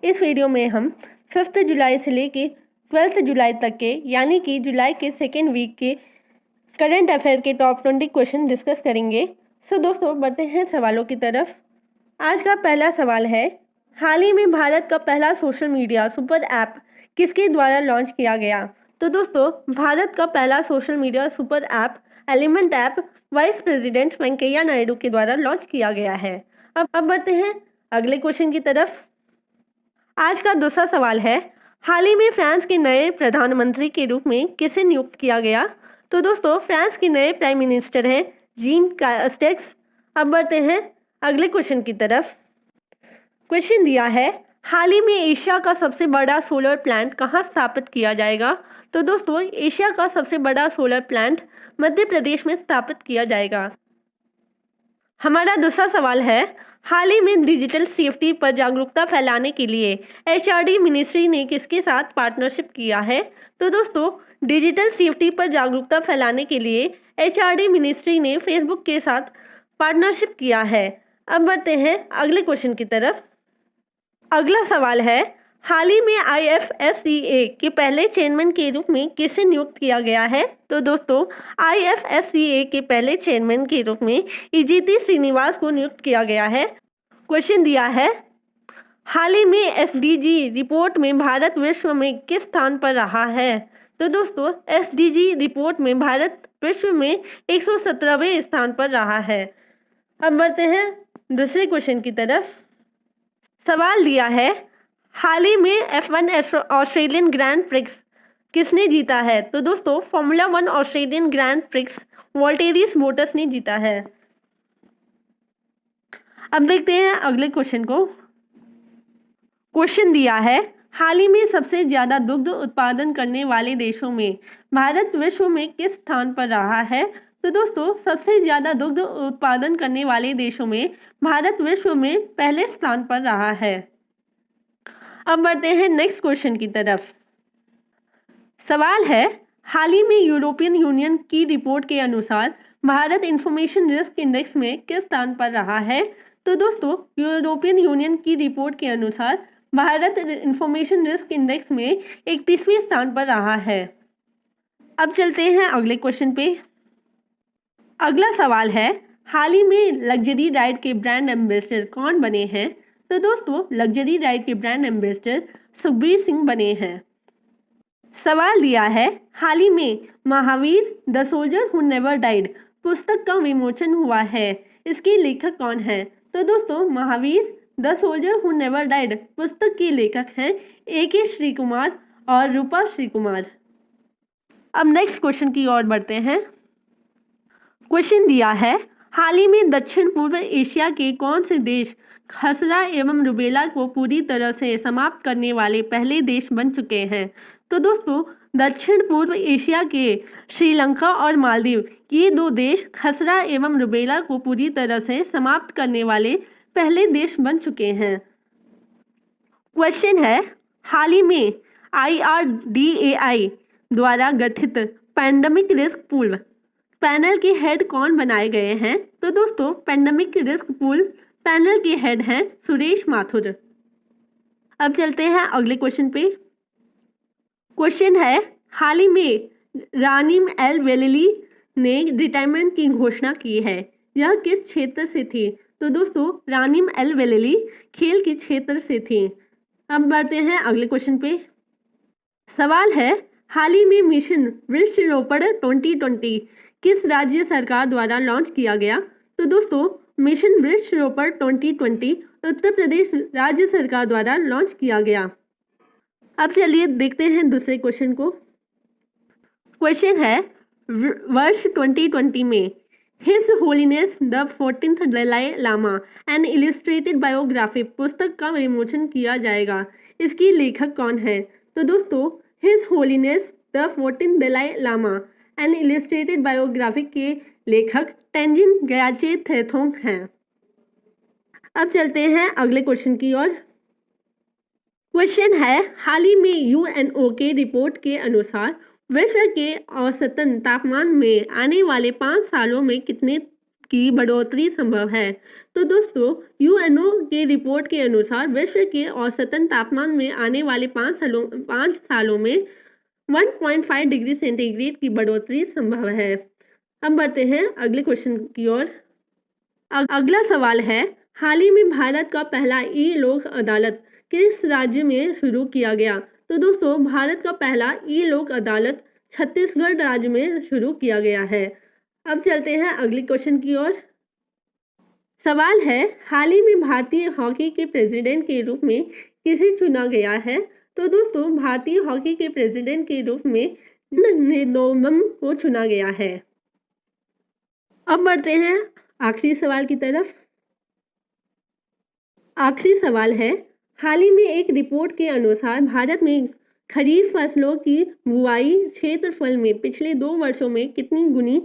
इस वीडियो में हम 5 जुलाई से लेके 12 जुलाई तक के यानी कि जुलाई के सेकेंड वीक के करंट अफेयर के टॉप 20 क्वेश्चन डिस्कस करेंगे। सो दोस्तों बढ़ते हैं सवालों की तरफ। आज का पहला सवाल है, हाल ही में भारत का पहला सोशल मीडिया सुपर ऐप किसके द्वारा लॉन्च किया गया? तो दोस्तों भारत का पहला social media super app element app vice president Venkaiah Naidu के द्वारा लॉन्च किया गया है। अब बढ़ते हैं अगले क्वेश्चन की तरफ। आज का दूसरा सवाल है, हाल ही में फ्रांस के नए प्रधानमंत्री के रूप में किसे नियुक्त किया गया? तो दोस्तों फ्रांस के नए प्राइम मिनिस्टर हैं जीन कास्टेक्स। अब बढ़ते हैं अगले क्वेश्चन की तरफ। क्वेश्चन दिया है, हाल ही में एशिया का सबसे बड़ा सोलर प्लांट कहाँ स्थापित किया जाएगा? तो दोस्तों एशिया का सबसे बड़ा सोलर प्लांट मध्य प्रदेश में स्थापित किया जाएगा। हमारा दूसरा सवाल है, हाल ही में डिजिटल सेफ्टी पर जागरूकता फैलाने के लिए एचआरडी मिनिस्ट्री ने किसके साथ पार्टनरशिप किया है? तो दोस्तों डिजिटल सेफ्टी पर जागरूकता फैलाने के लिए एचआरडी मिनिस्ट्री ने फेसबुक के साथ पार्टनरशिप किया है। अब बढ़ते हैं अगले क्वेश्चन की तरफ। अगला सवाल है, हाल ही में आईएफएससीए के पहले चेयरमैन के रूप में किसे नियुक्त किया गया है? तो दोस्तों आईएफएससीए के पहले चेयरमैन के रूप में इजिती श्रीनिवास को नियुक्त किया गया है। क्वेश्चन दिया है, हाल ही में एसडीजी रिपोर्ट में भारत विश्व में किस स्थान पर रहा है? तो दोस्तों एसडीजी रिपोर्ट में भारत विश्व में 117वें स्थान पर रहा है। अब बढ़ते हैं दूसरे क्वेश्चन की तरफ। सवाल दिया है, हाल ही में F1 ऑस्ट्रेलियन ग्रैंड प्रिक्स किसने जीता है? तो दोस्तों फॉर्मूला 1 ऑस्ट्रेलियन ग्रैंड प्रिक्स वॉल्टेरिस मोटर्स ने जीता है। अब देखते हैं अगले क्वेश्चन को। क्वेश्चन दिया है, हाल ही में सबसे ज्यादा दुग्ध उत्पादन करने वाले देशों में भारत विश्व में किस स्थान पर रहा है? तो दोस्तों सबसे ज्यादा दुग्ध उत्पादन करने वाले देशों में भारत विश्व में पहले स्थान पर रहा है। अब बढ़ते हैं नेक्स्ट क्वेश्चन की तरफ। सवाल है, हाल ही में यूरोपियन यूनियन की रिपोर्ट के अनुसार भारत इंफॉर्मेशन रिस्क इंडेक्स में किस स्थान पर रहा है? तो दोस्तों यूरोपियन यूनियन की रिपोर्ट के अनुसार भारत इंफॉर्मेशन रिस्क इंडेक्स में 31वें स्थान पर रहा है। अब चलते हैं अगले क्वेश्चन पे। अगला सवाल है, हाल ही में लग्जरी राइड के ब्रांड एम्बेसडर कौन बने हैं? तो दोस्तों लग्जरी राइड के ब्रांड एम्बेसडर सुखबीर सिंह बने हैं। सवाल दिया है, हाल ही में Mahavir the soldier who never died पुस्तक का विमोचन हुआ है, इसके लेखक कौन है? तो दोस्तों Mahavir the soldier who never died पुस्तक के लेखक हैं AK श्री कुमार और रूपा श्री कुमार। अब नेक्स्ट क्वेश्चन की ओर बढ़ते हैं। क्वेश्चन दिया है, हाल ही में दक्षिण पूर्व एशिया के कौन से देश खसरा एवं रुबेला को पूरी तरह से समाप्त करने वाले पहले देश बन चुके हैं? तो दोस्तों दक्षिण पूर्व एशिया के श्रीलंका और मालदीव ये दो देश खसरा एवं रुबेला को पूरी तरह से समाप्त करने वाले पहले देश बन चुके हैं। क्वेश्चन है, हाल ही में IRDAI द्वारा गठित पैंडेमिक रिस्क पूल पैनल के हेड कौन बनाए गए हैं? तो दोस्तों पैंडेमिक रिस्क पूल पैनल के हेड हैं सुरेश माथुर। अब चलते हैं अगले क्वेश्चन पे। क्वेश्चन है, हाल ही में रानिम एल वेलेली ने रिटायरमेंट की घोषणा की है, यह किस क्षेत्र से थी? तो दोस्तों रानिम एल वेलेली खेल के क्षेत्र से थी। अब बढ़ते हैं अगले क्वेश्चन पे। सवाल है, हाल ही में मिशन वृक्षारोपण 2020 किस राज्य सरकार द्वारा लॉन्च किया गया? तो दोस्तों मिशन वृक्षारोपण 2020 उत्तर प्रदेश राज्य सरकार द्वारा लॉन्च किया गया। अब चलिए देखते हैं दूसरे क्वेश्चन को। क्वेश्चन है, वर्ष 2020 में his holiness the 14th Dalai Lama an illustrated biography पुस्तक का विमोचन किया जाएगा, इसकी लेखक कौन है? तो दोस्तों his holiness the 14th Dalai Lama an illustrated biography के लेखक तेंजिन ग्याचे थेथोंग हैं। अब चलते हैं अगले क्वेश्चन की ओर। क्वेश्चन है, हाल ही में UNO के रिपोर्ट के अनुसार विश्व के औसतन तापमान में आने वाले 5 सालों में कितने की बढ़ोतरी संभव है। तो दोस्तों यूएनओ के रिपोर्ट के अनुसार विश्व के औसतन तापमान में आने वाले 5 सालों में 1.5 डिग्री सेंटीग्रेड की बढ़ोतरी संभव है। अब बढ़ते हैं अगले क्वेश्चन की ओर। अगला सवाल है, हाल ही में भारत का पहला ई लोक अदालत किस राज्य में शुरू किया गया? तो दोस्तों भारत का पहला ई लोक अदालत छत्तीसगढ़ राज्य में शुरू किया गया है। अब चलते हैं अगले क्वेश्चन की ओर। सवाल है, हाल ही में भारतीय हॉकी के प्रेसिडेंट के रूप में किसे चुना गया है? तो दोस्तों भारतीय हॉकी के प्रेसिडेंट के रूप में नोमम को चुना गया है। अब बढ़ते हैं आखिरी सवाल की तरफ। आखिरी सवाल है, हाल ही में एक रिपोर्ट के अनुसार भारत में खरीफ फसलों की बुआई क्षेत्रफल में पिछले 2 वर्षों में कितनी गुनी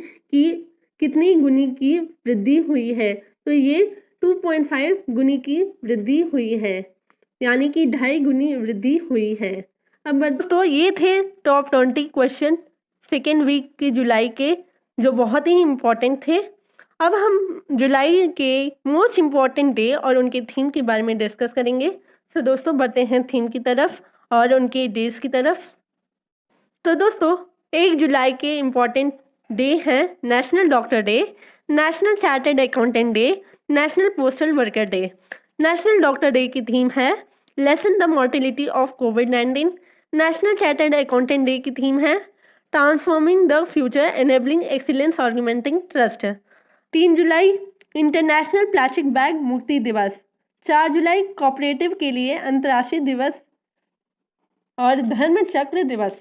की वृद्धि हुई है? तो ये 2.5 गुनी की वृद्धि हुई है, यानी कि 2.5 गुनी वृद्धि हुई है। अब तो ये थे टॉप 20 क्वेश्चन सेकेंड वीक के जुलाई के, जो बहुत ही इम्पोर्टेंट थे। अब हम जुलाई के मोस्ट इम्पॉर्टेंट डे और उनके थीम के बारे में डिस्कस करेंगे। तो दोस्तों बढ़ते हैं थीम की तरफ और उनके डेज की तरफ। तो दोस्तों 1 जुलाई के इम्पॉर्टेंट डे हैं national doctor day, national chartered accountant day, national postal worker day. National doctor day की थीम है लेसन द मॉर्टिलिटी ऑफ कोविड-19। नेशनल चार्टर्ड अकाउंटेंट डे की थीम है transforming the future enabling excellence augmenting trust. 3 जुलाई international plastic bag मुक्ति दिवस। 4 जुलाई cooperative के लिए अंतर्राष्ट्रीय दिवस और धर्म चक्र दिवस।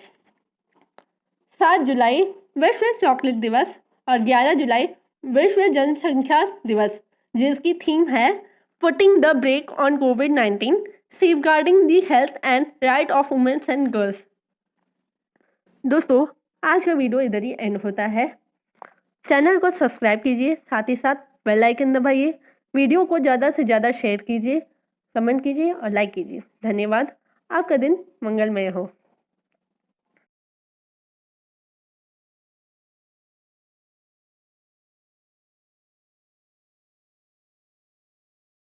7 जुलाई विश्व चॉकलेट दिवस और 11 जुलाई विश्व जनसंख्या दिवस, जिसकी थीम है पुटिंग द ब्रेक ऑन कोविड-19, safeguarding the health and right of women's and girls. दोस्तों आज का वीडियो इधर ही एंड होता है। चैनल को सब्सक्राइब कीजिए, साथ ही साथ बेल आइकन दबाइए, वीडियो को ज़्यादा से ज़्यादा शेयर कीजिए, कमेंट कीजिए और लाइक कीजिए। धन्यवाद। आपका दिन मंगलमय हो।